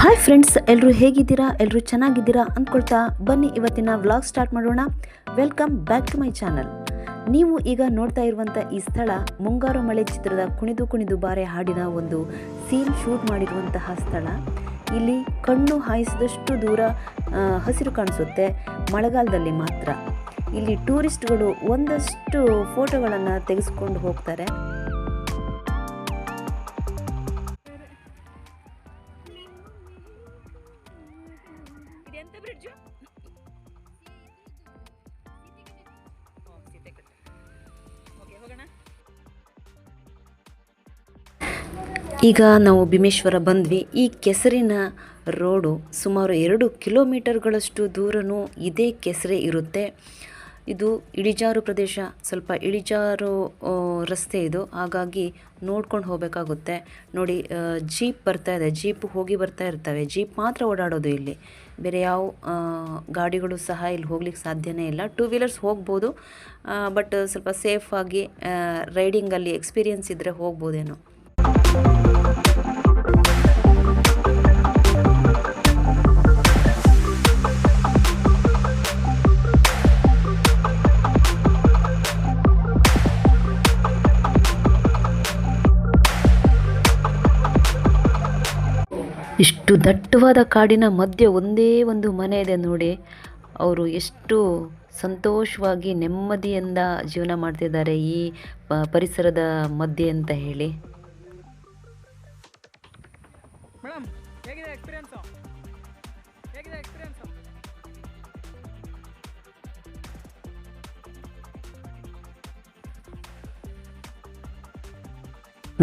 Hi friends, ಎಲ್ಲರೂ ಹೇಗಿದ್ದೀರಾ? ಎಲ್ಲರೂ ಚೆನ್ನಾಗಿದ್ದೀರಾ ಅಂದ್ಕೊಳ್ತಾ ಬನ್ನಿ ಇವತ್ತಿನ ವ್ಲಾಗ್ ಸ್ಟಾರ್ಟ್ ಮಾಡೋಣ. Welcome back to my channel. ನೀವು ಈಗ ನೋಡ್ತಾ ಇರುವಂಥ ಈ ಸ್ಥಳ ಮುಂಗಾರು ಮಳೆ ಚಿತ್ರದ ಕುಣಿದು ಕುಣಿದು ಬಾರೆ ಹಾಡಿನ ಒಂದು ಸೀನ್ ಶೂಟ್ ಮಾಡಿರುವಂತಹ ಸ್ಥಳ. ಇಲ್ಲಿ ಕಣ್ಣು ಹಾಯಿಸಿದಷ್ಟು ದೂರ ಹಸಿರು ಕಾಣಿಸುತ್ತೆ ಮಳೆಗಾಲದಲ್ಲಿ ಮಾತ್ರ. ಇಲ್ಲಿ ಟೂರಿಸ್ಟ್ಗಳು ಒಂದಷ್ಟು ಫೋಟೋಗಳನ್ನು ತೆಗೆಸ್ಕೊಂಡು ಹೋಗ್ತಾರೆ. ಈಗ ನಾವು ಭೀಮೇಶ್ವರ ಬಂದ್ವಿ. ಈ ಕೆಸರಿನ ರೋಡು ಸುಮಾರು 2 ಕಿಲೋಮೀಟರ್ಗಳಷ್ಟು ದೂರನೂ ಇದೇ ಕೆಸರೇ ಇರುತ್ತೆ. ಇದು ಇಳಿಜಾರು ಪ್ರದೇಶ, ಸ್ವಲ್ಪ ಇಳಿಜಾರು ರಸ್ತೆ ಇದು, ಹಾಗಾಗಿ ನೋಡ್ಕೊಂಡು ಹೋಗಬೇಕಾಗುತ್ತೆ. ನೋಡಿ, ಜೀಪ್ ಬರ್ತಾ ಇದೆ, ಜೀಪ್ ಹೋಗಿ ಬರ್ತಾ ಇರ್ತವೆ. ಜೀಪ್ ಮಾತ್ರ ಓಡಾಡೋದು ಇಲ್ಲಿ, ಬೇರೆ ಯಾವ ಗಾಡಿಗಳು ಸಹ ಇಲ್ಲಿ ಹೋಗ್ಲಿಕ್ಕೆ ಸಾಧ್ಯನೇ ಇಲ್ಲ. 2 ವೀಲರ್ಸ್ ಹೋಗ್ಬೋದು, ಬಟ್ ಸ್ವಲ್ಪ ಸೇಫಾಗಿ ರೈಡಿಂಗಲ್ಲಿ ಎಕ್ಸ್ಪೀರಿಯನ್ಸ್ ಇದ್ದರೆ ಹೋಗ್ಬೋದೇನೋ. ಇಷ್ಟು ದಟ್ಟವಾದ ಕಾಡಿನ ಮಧ್ಯೆ ಒಂದೇ ಒಂದು ಮನೆ ಇದೆ ನೋಡಿ. ಅವರು ಎಷ್ಟು ಸಂತೋಷವಾಗಿ ನೆಮ್ಮದಿಯಿಂದ ಜೀವನ ಮಾಡ್ತಿದ್ದಾರೆ ಈ ಪರಿಸರದ ಮಧ್ಯೆ ಅಂತ ಹೇಳಿ.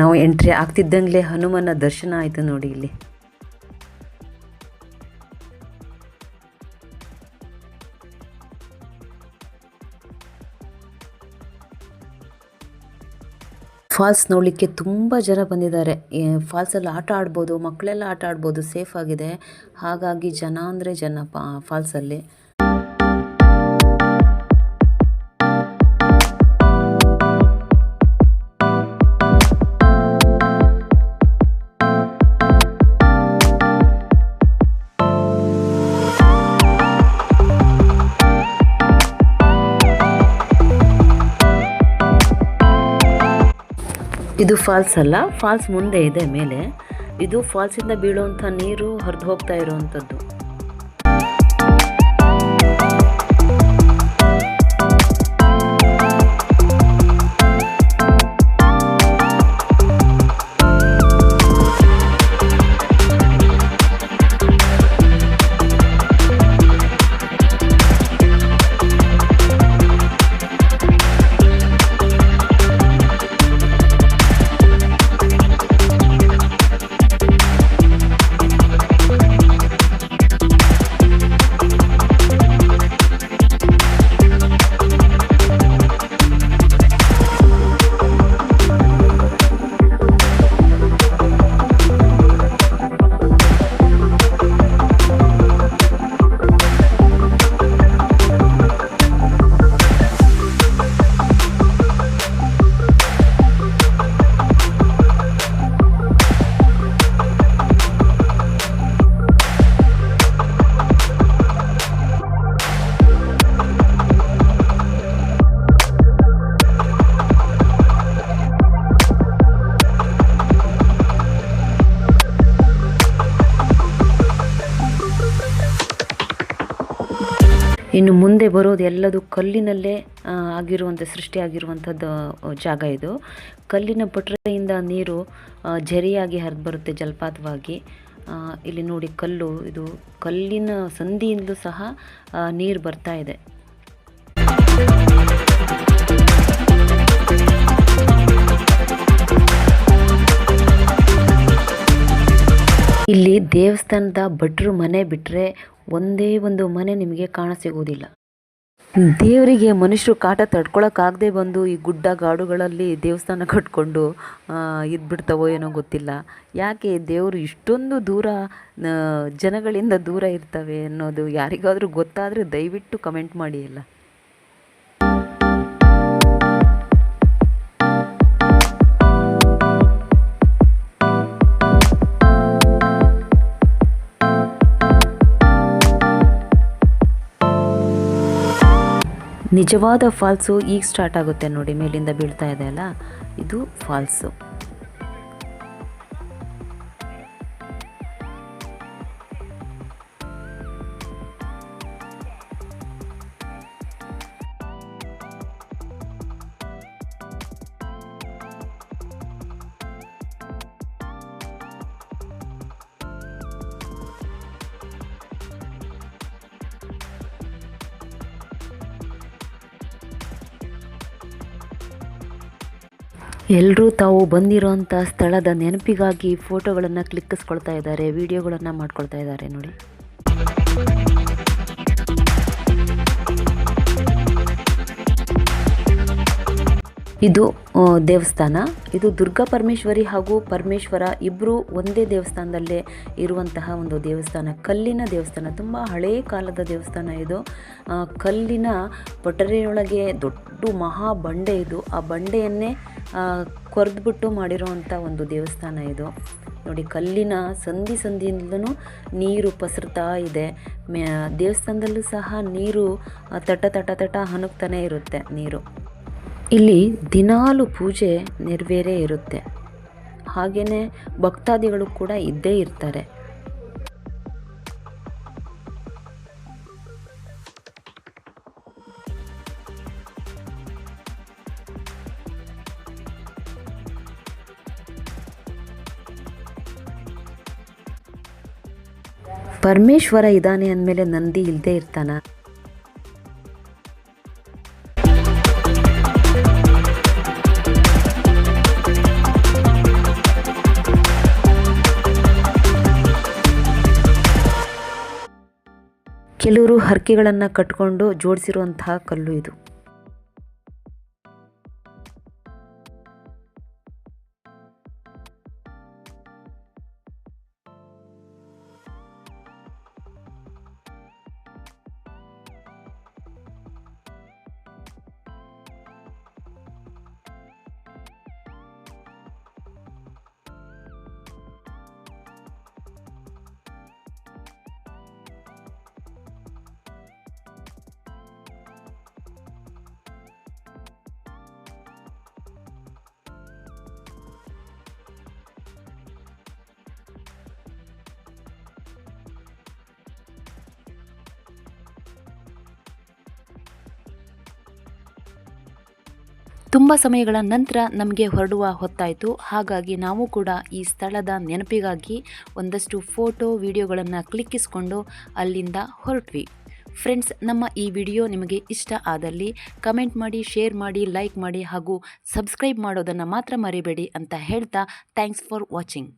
ನಾವು ಎಂಟ್ರಿ ಆಗ್ತಿದ್ದಂಗೆ ಹನುಮನ ದರ್ಶನ ಆಯಿತು ನೋಡಿ ಇಲ್ಲಿ. ಫಾಲ್ಸ್ ನೋಡಲಿಕ್ಕೆ ತುಂಬ ಜನ ಬಂದಿದ್ದಾರೆ. ಫಾಲ್ಸಲ್ಲಿ ಆಟ ಆಡ್ಬೋದು, ಮಕ್ಕಳೆಲ್ಲ ಆಟ ಆಡ್ಬೋದು, ಸೇಫ್ ಆಗಿದೆ. ಹಾಗಾಗಿ ಜನ ಅಂದರೆ ಜನ ಫಾಲ್ಸಲ್ಲಿ. ಇದು ಫಾಲ್ಸ್ ಅಲ್ಲ, ಫಾಲ್ಸ್ ಮುಂದೆ ಇದೆ ಮೇಲೆ. ಇದು ಫಾಲ್ಸಿಂದ ಬೀಳುವಂಥ ನೀರು ಹರಿದು ಹೋಗ್ತಾ ಇರುವಂಥದ್ದು. ಇನ್ನು ಮುಂದೆ ಬರೋದು ಎಲ್ಲದು ಕಲ್ಲಿನಲ್ಲೇ ಸೃಷ್ಟಿಯಾಗಿರುವಂಥದ್ದು ಜಾಗ ಇದು. ಕಲ್ಲಿನ ಪೊಟರೆಯಿಂದ ನೀರು ಝರಿಯಾಗಿ ಹರಿದು ಬರುತ್ತೆ ಜಲಪಾತವಾಗಿ. ಇಲ್ಲಿ ನೋಡಿ, ಕಲ್ಲು, ಇದು ಕಲ್ಲಿನ ಸಂದಿಯಿಂದಲೂ ಸಹ ನೀರು ಬರ್ತಾ ಇದೆ. ಇಲ್ಲಿ ದೇವಸ್ಥಾನದ ಭಟ್ರು ಮನೆ ಬಿಟ್ಟರೆ ಒಂದೇ ಒಂದು ಮನೆ ನಿಮಗೆ ಕಾಣಸಿಗೋದಿಲ್ಲ. ದೇವರಿಗೆ ಮನುಷ್ಯರು ಕಾಟ ತಡ್ಕೊಳಕ್ಕಾಗದೆ ಬಂದು ಈ ಗುಡ್ಡ ಗಾಡುಗಳಲ್ಲಿ ದೇವಸ್ಥಾನ ಕಟ್ಕೊಂಡು ಇದ್ಬಿಡ್ತಾವೋ ಏನೋ ಗೊತ್ತಿಲ್ಲ. ಯಾಕೆ ದೇವರು ಇಷ್ಟೊಂದು ದೂರ ಜನಗಳಿಂದ ದೂರ ಇರ್ತವೆ ಅನ್ನೋದು ಯಾರಿಗಾದರೂ ಗೊತ್ತಾದರೆ ದಯವಿಟ್ಟು ಕಮೆಂಟ್ ಮಾಡಿ ಎಲ್ಲ. ನಿಜವಾದ ಫಾಲ್ಸು ಈಗ ಸ್ಟಾರ್ಟ್ ಆಗುತ್ತೆ ನೋಡಿ, ಮೇಲಿಂದ ಬೀಳ್ತಾ ಇದೆ ಅಲ್ಲ, ಇದು ಫಾಲ್ಸು. ಎಲ್ಲರೂ ತಾವು ಬಂದಿರೋಂಥ ಸ್ಥಳದ ನೆನಪಿಗಾಗಿ ಫೋಟೋಗಳನ್ನು ಕ್ಲಿಕ್ಕಿಸ್ಕೊಳ್ತಾ ಇದ್ದಾರೆ, ವಿಡಿಯೋಗಳನ್ನು ಮಾಡ್ಕೊಳ್ತಾ ಇದ್ದಾರೆ ನೋಡಿ. ಇದು ದೇವಸ್ಥಾನ. ಇದು ದುರ್ಗಾ ಪರಮೇಶ್ವರಿ ಹಾಗೂ ಪರಮೇಶ್ವರ ಇಬ್ಬರು ಒಂದೇ ದೇವಸ್ಥಾನದಲ್ಲೇ ಇರುವಂತಹ ಒಂದು ದೇವಸ್ಥಾನ. ಕಲ್ಲಿನ ದೇವಸ್ಥಾನ, ತುಂಬ ಹಳೆಯ ಕಾಲದ ದೇವಸ್ಥಾನ ಇದು. ಕಲ್ಲಿನ ಪೊಟರೆಯೊಳಗೆ ದೊಡ್ಡ ಮಹಾ ಬಂಡೆ ಇದು. ಆ ಬಂಡೆಯನ್ನೇ ಕೊರೆದ್ಬಿಟ್ಟು ಮಾಡಿರೋವಂಥ ಒಂದು ದೇವಸ್ಥಾನ ಇದು ನೋಡಿ. ಕಲ್ಲಿನ ಸಂದಿಯಿಂದಲೂ ನೀರು ಪಸರ್ತಾ ಇದೆ. ದೇವಸ್ಥಾನದಲ್ಲೂ ಸಹ ನೀರು ತಟ ಹನುಕ್ತಾನೆ ಇರುತ್ತೆ ನೀರು. ಇಲ್ಲಿ ದಿನಾಲು ಪೂಜೆ ನೆರವೇರೇ ಇರುತ್ತೆ. ಹಾಗೆಯೇ ಭಕ್ತಾದಿಗಳು ಕೂಡ ಇದ್ದೇ ಇರ್ತಾರೆ. ಪರಮೇಶ್ವರ ಇದ್ದಾನೆ ಅಂದಮೇಲೆ ನಂದಿ ಇಲ್ಲದೆ ಇರ್ತಾನ? ಕೆಲವರು ಹರಕೆಗಳನ್ನು ಕಟ್ಕೊಂಡು ಜೋಡಿಸಿರುವಂತಹ ಕಲ್ಲು ಇದು. ತುಂಬ ಸಮಯಗಳ ನಂತರ ನಮಗೆ ಹೊರಡುವ ಹೊತ್ತಾಯಿತು. ಹಾಗಾಗಿ ನಾವು ಕೂಡ ಈ ಸ್ಥಳದ ನೆನಪಿಗಾಗಿ ಒಂದಷ್ಟು ಫೋಟೋ ವಿಡಿಯೋಗಳನ್ನು ಕ್ಲಿಕ್ಕಿಸ್ಕೊಂಡು ಅಲ್ಲಿಂದ ಹೊರಟ್ವಿ. ಫ್ರೆಂಡ್ಸ್, ನಮ್ಮ ಈ ವಿಡಿಯೋ ನಿಮಗೆ ಇಷ್ಟ ಆದಲ್ಲಿ ಕಮೆಂಟ್ ಮಾಡಿ, ಶೇರ್ ಮಾಡಿ, ಲೈಕ್ ಮಾಡಿ ಹಾಗೂ ಸಬ್ಸ್ಕ್ರೈಬ್ ಮಾಡೋದನ್ನು ಮಾತ್ರ ಮರಿಬೇಡಿ ಅಂತ ಹೇಳ್ತಾ ಥ್ಯಾಂಕ್ಸ್ ಫಾರ್ ವಾಚಿಂಗ್.